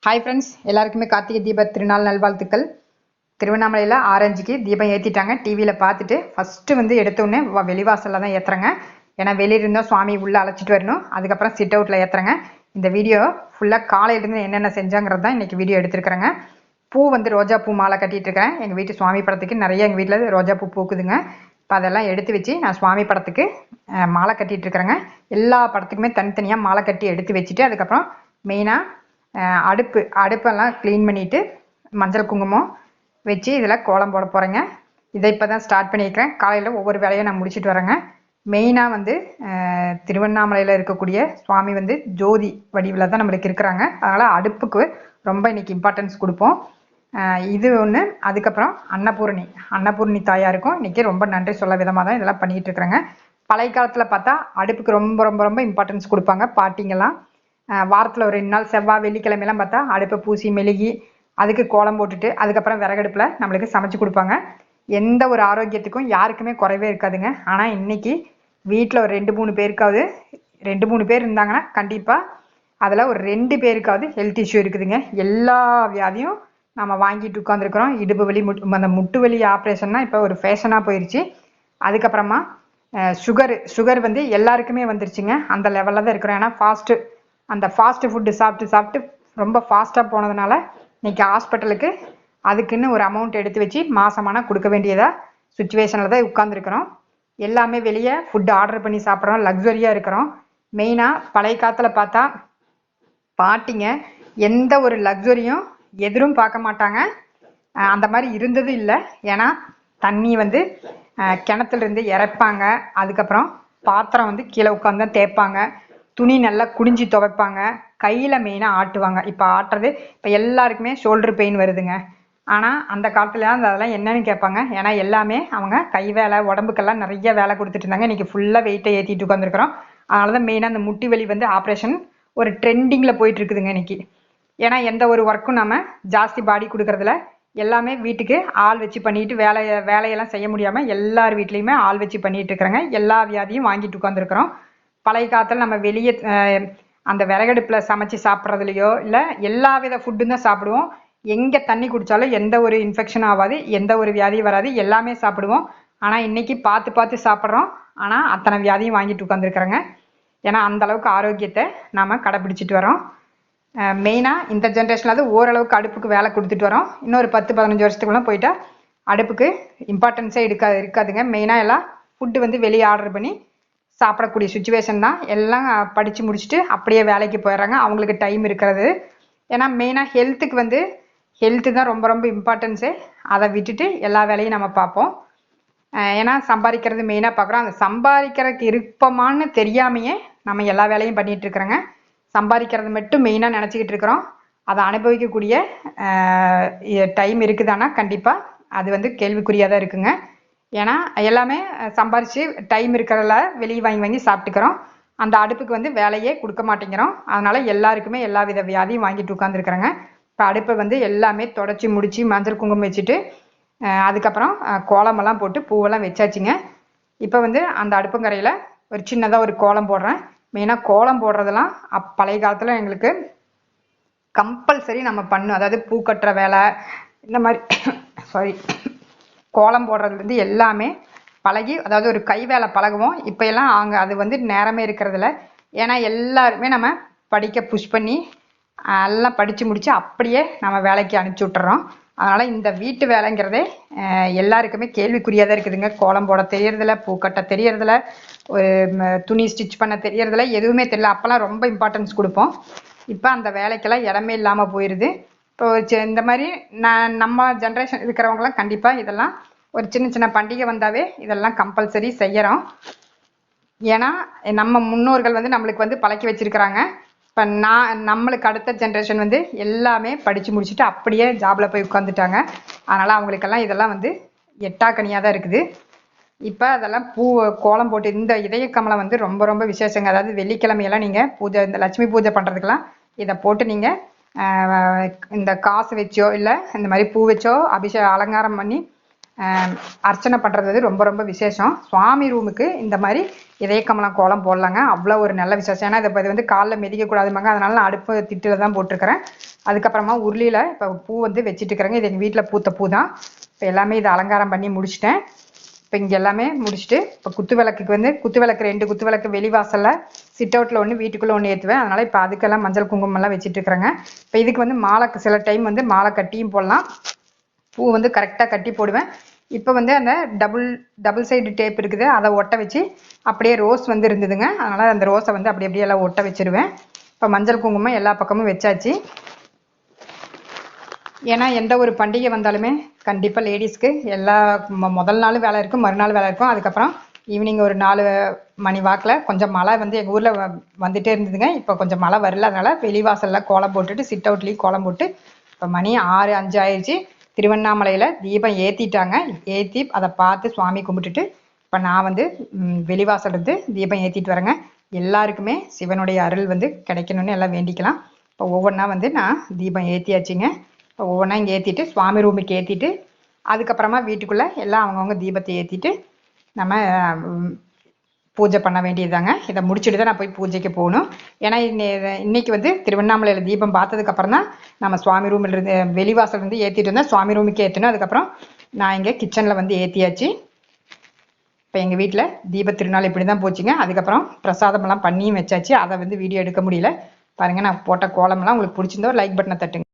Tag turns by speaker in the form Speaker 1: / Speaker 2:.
Speaker 1: Hi friends, எல்லாருக்குமே கார்த்திகை தீப திருநாள் நல்வாழ்த்துக்கள். திருவண்ணாமலையில் ஆரஞ்சுக்கு தீபம் ஏற்றிட்டாங்க. டிவியில் பார்த்துட்டு ஃபஸ்ட்டு வந்து எடுத்தோடனே வெளிவாசலில் தான் ஏற்றுறேங்க. ஏன்னா வெளியிருந்தால் சுவாமி உள்ளே அழைச்சிட்டு வரணும். அதுக்கப்புறம் சிட் அவுட்டில் ஏற்றுறேங்க. இந்த வீடியோ ஃபுல்லாக காலையிலேருந்து என்னென்ன செஞ்சாங்கிறது தான் இன்றைக்கி வீடியோ எடுத்துருக்குறேங்க. பூ வந்து ரோஜா பூ மாலை கட்டிகிட்டு இருக்கிறேன். எங்கள் வீட்டு சுவாமி படத்துக்கு நிறைய எங்கள் வீட்டில் ரோஜா பூ பூக்குதுங்க. இப்போ அதெல்லாம் எடுத்து வச்சு நான் சுவாமி படத்துக்கு மாலை கட்டிகிட்டு இருக்கிறேங்க. எல்லா படத்துக்குமே தனித்தனியாக மாலை கட்டி எடுத்து வச்சுட்டு அதுக்கப்புறம் மெயினாக அடுப்பெல்லாம் க்ளீன் பண்ணிவிட்டு மஞ்சள் குங்குமம் வச்சு இதில் கோலம் போட போகிறேங்க. இதை இப்போ தான் ஸ்டார்ட் பண்ணியிருக்கிறேன். காலையில் ஒவ்வொரு வேலையும் நான் முடிச்சுட்டு வரேங்க. மெயினாக வந்து திருவண்ணாமலையில் இருக்கக்கூடிய சுவாமி வந்து ஜோதி வடிவில் தான் நம்மளுக்கு இருக்கிறாங்க. அதனால் அடுப்புக்கு ரொம்ப இன்றைக்கி இம்பார்ட்டன்ஸ் கொடுப்போம். இது ஒன்று. அதுக்கப்புறம் அன்னபூர்ணி தாயாருக்கும் இன்றைக்கி ரொம்ப நன்றி சொல்ல விதமாக தான் இதெல்லாம் பண்ணிகிட்டு இருக்கிறேங்க. பழைய காலத்தில் பார்த்தா அடுப்புக்கு ரொம்ப ரொம்ப ரொம்ப இம்பார்ட்டன்ஸ் கொடுப்பாங்க பாட்டிங்கெல்லாம். வாரத்தில் ஒரு 2 நாள் செவ்வாய் வெள்ளிக்கிழமையெல்லாம் பார்த்தா அடுப்பை பூசி மெழுகி அதுக்கு கோலம் போட்டுட்டு அதுக்கப்புறம் விறகடுப்பில் நம்மளுக்கு சமைச்சு கொடுப்பாங்க. எந்த ஒரு ஆரோக்கியத்துக்கும் யாருக்குமே குறைவே இருக்காதுங்க. ஆனால் இன்றைக்கி வீட்டில் ஒரு 2-3 பேருக்காவது 2-3 பேர் இருந்தாங்கன்னா கண்டிப்பாக அதில் ஒரு 2 பேருக்காவது ஹெல்த் இஷ்யூ இருக்குதுங்க. எல்லா வியாதியும் நம்ம வாங்கிட்டு உட்காந்துருக்குறோம். இடுப்பு வலி, அந்த முட்டு வலி ஆப்ரேஷன்னா இப்போ ஒரு ஃபேஷனாக போயிடுச்சு. அதுக்கப்புறமா சுகர் வந்து எல்லாருக்குமே வந்துருச்சுங்க. அந்த லெவலில் தான் இருக்கிறோம். ஏன்னா ஃபாஸ்ட்டு ஃபுட்டு சாப்பிட்டு ரொம்ப ஃபாஸ்ட்டாக போனதுனால இன்றைக்கி ஹாஸ்பிட்டலுக்கு அதுக்குன்னு ஒரு அமௌண்ட் எடுத்து வச்சு மாதமான கொடுக்க வேண்டியதாக சுச்சுவேஷனில் தான் உட்காந்துருக்குறோம். எல்லாமே வெளியே ஃபுட்டு ஆர்டர் பண்ணி சாப்பிட்றோம், லக்ஸரியாக இருக்கிறோம். மெயினாக பழைய காலத்தில் பார்த்தா பாட்டிங்க எந்த ஒரு லக்ஸரியும் எதிரும் பார்க்க மாட்டாங்க. அந்த மாதிரி இருந்தது இல்லை. ஏன்னா தண்ணி வந்து கிணத்துலேருந்து இறைப்பாங்க. அதுக்கப்புறம் பாத்திரம் வந்து கீழே உட்காந்து தான் தேய்ப்பாங்க. துணி நல்லா குடிஞ்சி துவைப்பாங்க. கையில் மெயினாக ஆட்டுவாங்க. இப்போ ஆட்டுறது இப்போ எல்லாருக்குமே ஷோல்டர் பெயின் வருதுங்க. ஆனால் அந்த காலத்தில் அதெல்லாம் என்னன்னு கேட்பாங்க. ஏன்னா எல்லாமே அவங்க கை வேலை உடம்புக்கெல்லாம் நிறைய வேலை கொடுத்துட்டு இருந்தாங்க. இன்றைக்கி ஃபுல்லாக வெயிட்டை ஏற்றிட்டு உட்காந்துருக்குறோம். அதனால தான் மெயினாக அந்த முட்டி வலி வந்து ஆப்ரேஷன் ஒரு ட்ரெண்டிங்கில் போயிட்டு இருக்குதுங்க இன்றைக்கி. ஏன்னா எந்த ஒரு ஒர்க்கும் நம்ம ஜாஸ்தி பாடி கொடுக்குறதுல எல்லாமே வீட்டுக்கு ஆள் வச்சு பண்ணிட்டு வேலையெல்லாம் செய்ய முடியாமல் எல்லார் வீட்லேயுமே ஆள் வச்சு பண்ணிட்டு இருக்கிறாங்க. எல்லா வியாதியும் வாங்கிட்டு உட்காந்துருக்குறோம். பழைய காலத்தில் நம்ம வெளியே அந்த விறகடுப்பில் சமைச்சு சாப்பிட்றதுலையோ இல்லை எல்லா வித ஃபுட்டும் தான் சாப்பிடுவோம். எங்கே தண்ணி குடித்தாலும் எந்த ஒரு இன்ஃபெக்ஷன் ஆகாது, எந்த ஒரு வியாதியும் வராது, எல்லாமே சாப்பிடுவோம். ஆனால் இன்றைக்கி பார்த்து சாப்பிட்றோம். ஆனால் அத்தனை வியாதியும் வாங்கிட்டு உட்காந்துருக்குறோங்க. ஏன்னா அந்தளவுக்கு ஆரோக்கியத்தை நாம் கடைப்பிடிச்சிட்டு வரோம். மெயினாக இந்த ஜென்ரேஷனில் ஓரளவுக்கு அடுப்புக்கு வேலை கொடுத்துட்டு வரோம். இன்னொரு 10-15 வருஷத்துக்குள்ளே போயிட்டா அடுப்புக்கு இம்பார்ட்டன்ஸே இருக்காதுங்க. மெயினாக எல்லாம் ஃபுட்டு வந்து வெளியே ஆர்டர் பண்ணி சாப்பிடக்கூடிய சுச்சுவேஷன் தான். எல்லாம் படித்து முடிச்சுட்டு அப்படியே வேலைக்கு போயிடுறாங்க. அவங்களுக்கு டைம் இருக்கிறது. ஏன்னா மெயினாக ஹெல்த்து தான் ரொம்ப ரொம்ப இம்பார்ட்டன்ஸு. அதை விட்டுட்டு எல்லா வேலையும் நம்ம பார்ப்போம். ஏன்னா சம்பாதிக்கிறது மெயினாக பார்க்குறோம். அந்த சம்பாதிக்கிறதுக்கு இருப்பமானு தெரியாமையே நம்ம எல்லா வேலையும் பண்ணிகிட்டு இருக்கிறோங்க. சம்பாதிக்கிறது மட்டும் மெயினாக நினச்சிக்கிட்டு இருக்கிறோம். அதை அனுபவிக்கக்கூடிய டைம் இருக்குதானா கண்டிப்பாக அது வந்து கேள்விக்குறியாக தான் இருக்குங்க. ஏன்னா எல்லாமே சம்பாரித்து டைம் இருக்கிறதில்ல வெளியே வாங்கி சாப்பிட்டுக்கிறோம். அந்த அடுப்புக்கு வந்து வேலையே கொடுக்க மாட்டேங்கிறோம். அதனால் எல்லாருக்குமே எல்லா வித வியாதியும் வாங்கிட்டு உட்காந்துருக்குறேங்க. இப்போ அடுப்பை வந்து எல்லாமே தொடச்சி முடித்து மஞ்சள் குங்குமம் வச்சுட்டு அதுக்கப்புறம் கோலமெல்லாம் போட்டு பூவெல்லாம் வச்சாச்சுங்க. இப்போ வந்து அந்த அடுப்புங்கரையில் ஒரு சின்னதாக ஒரு கோலம் போடுறேன். மெயினாக கோலம் போடுறதெல்லாம் பழைய காலத்தில் எங்களுக்கு கம்பல்சரி நம்ம பண்ணணும். அதாவது பூ கட்டுற வேலை இந்த மாதிரி கோலம் போடுறதுலேருந்து எல்லாமே பழகி, அதாவது ஒரு கை வேலை பழகுவோம். இப்போ எல்லாம் அது வந்து நேரமே இருக்கிறதில்ல. ஏன்னா எல்லாருமே நம்ம படிக்க புஷ் பண்ணி எல்லாம் படித்து முடித்து அப்படியே நம்ம வேலைக்கு அனுப்பிச்சி விட்டுறோம். அதனால் இந்த வீட்டு வேலைங்கிறதே எல்லாருக்குமே கேள்விக்குறியாக தான் இருக்குதுங்க. கோலம் போட தெரியறதில்ல, பூ கட்ட தெரியறதில்ல, ஒரு துணி ஸ்டிச் பண்ண தெரியறதில்ல, எதுவுமே தெரியல. அப்போல்லாம் ரொம்ப இம்பார்ட்டன்ஸ் கொடுப்போம். இப்போ அந்த வேலைக்கெல்லாம் இடமே இல்லாமல் போயிடுது. இப்போ இந்த மாதிரி நம்ம ஜென்ரேஷன் இருக்கிறவங்களாம் கண்டிப்பாக இதெல்லாம் ஒரு சின்ன பண்டிகை வந்தாவே இதெல்லாம் கம்பல்சரி செய்கிறோம். ஏன்னா நம்ம முன்னோர்கள் வந்து நம்மளுக்கு வந்து பழக்கி வச்சுருக்கிறாங்க. இப்போ நம்மளுக்கு அடுத்த ஜென்ரேஷன் வந்து எல்லாமே படித்து முடிச்சுட்டு அப்படியே ஜாபில் போய் உட்காந்துட்டாங்க. அதனால் அவங்களுக்கெல்லாம் இதெல்லாம் வந்து எட்டாக்கனியாக தான் இருக்குது. இப்போ அதெல்லாம் கோலம் போட்டு இந்த இதய கமலம் வந்து ரொம்ப ரொம்ப விசேஷங்க. அதாவது வெள்ளிக்கிழமையெல்லாம் நீங்கள் பூஜை, இந்த லட்சுமி பூஜை பண்ணுறதுக்கெல்லாம் இதை போட்டு நீங்கள் இந்த காசு வச்சோ இல்லை இந்த மாதிரி பூ வச்சோ அலங்காரம் பண்ணி அர்ச்சனை பண்ணுறது வந்து ரொம்ப ரொம்ப விசேஷம். சுவாமி ரூமுக்கு இந்த மாதிரி இதய கமலம் கோலம் போடலாங்க, அவ்வளோ ஒரு நல்ல விசேஷம். ஏன்னா இது வந்து காலில் மிதிக்கக்கூடாதுமாங்க, அதனால நான் அடுப்பு திட்டில் தான் போட்டிருக்கிறேன். அதுக்கப்புறமா உருளியில் இப்போ பூ வந்து வச்சுட்டு இருக்கிறேங்க. இது எங்கள் வீட்டில் பூத்த பூ தான். இப்போ எல்லாமே இதை அலங்காரம் பண்ணி முடிச்சிட்டேன். இப்போ இங்கே எல்லாமே முடிச்சுட்டு இப்போ குத்து விளக்குக்கு வந்து குத்து விளக்கு 2 குத்து விளக்கு வெளிவாசலில், சிட் அவுட்டில் ஒன்று, வீட்டுக்குள்ளே ஒன்று ஏற்றுவேன். அதனால் இப்போ அதுக்கெல்லாம் மஞ்சள் குங்குமம்லாம் வச்சுட்டு இருக்கிறேங்க. இப்போ இதுக்கு வந்து மாலைக்கு சில டைம் வந்து மாலை கட்டியும் போடலாம், பூ வந்து கரெக்டாக கட்டி போடுவேன். இப்போ வந்து அந்த டபுள் சைடு டேப் இருக்குது, அதை ஒட்ட வச்சு அப்படியே ரோஸ் வந்து இருந்ததுங்க, அதனால் அந்த ரோஸை வந்து அப்படியே எல்லாம் ஒட்ட வச்சிருவேன். இப்போ மஞ்சள் குங்குமம் எல்லா பக்கமும் வச்சாச்சு. ஏன்னா எந்த ஒரு பண்டிகை வந்தாலுமே கண்டிப்பாக லேடிஸ்க்கு எல்லா முதல் நாள் வேலை இருக்கும், மறுநாள் வேலை இருக்கும். அதுக்கப்புறம் ஈவினிங் ஒரு 4 மணி வாக்கில் கொஞ்சம் மழை வந்து எங்கள் ஊரில் வந்துகிட்டே இருந்ததுங்க. இப்போ கொஞ்சம் மழை வரல, அதனால் வெளிவாசலில் கோலம் போட்டுட்டு சிட் அவுட்லேயும் கோலம் போட்டு இப்போ மணி 6:05 ஆயிடுச்சு. திருவண்ணாமலையில் தீபம் ஏற்றிட்டாங்க. ஏற்றி அதை பார்த்து சுவாமி கும்பிட்டுட்டு இப்போ நான் வந்து வெளிவாசல் இருந்து தீபம் ஏற்றிட்டு வரேங்க. எல்லாருக்குமே சிவனுடைய அருள் வந்து கிடைக்கணும்னு எல்லாம் வேண்டிக்கலாம். இப்போ ஒவ்வொன்றா வந்து நான் தீபம் ஏற்றியாச்சுங்க. இப்போ ஒவ்வொன்றா இங்கே ஏற்றிட்டு சுவாமி ரூமுக்கு ஏற்றிட்டு அதுக்கப்புறமா வீட்டுக்குள்ளே எல்லாம் அவங்கவுங்க தீபத்தை ஏற்றிட்டு நம்ம பூஜை பண்ண வேண்டியதுதாங்க. இதை முடிச்சுட்டு தான் நான் போய் பூஜைக்கு போகணும். ஏன்னா இன்னைக்கு வந்து திருவண்ணாமலையில் தீபம் பார்த்ததுக்கப்புறம் தான் நம்ம சுவாமி ரூமில் இருந்து வெளிவாசல் இருந்து ஏற்றிட்டு இருந்தேன், சுவாமி ரூமுக்கு ஏற்றணும். அதுக்கப்புறம் நான் இங்கே கிச்சனில் வந்து ஏற்றியாச்சு. இப்போ எங்கள் வீட்டில் தீப திருநாள் இப்படி தான் போச்சுங்க. அதுக்கப்புறம் பிரசாதமெல்லாம் பண்ணியும் வச்சாச்சு. அதை வந்து வீடியோ எடுக்க முடியல. பாருங்கள், நான் போட்ட கோலமெல்லாம் உங்களுக்கு பிடிச்சிருந்தா ஒரு லைக் பட்டனை தட்டுங்க.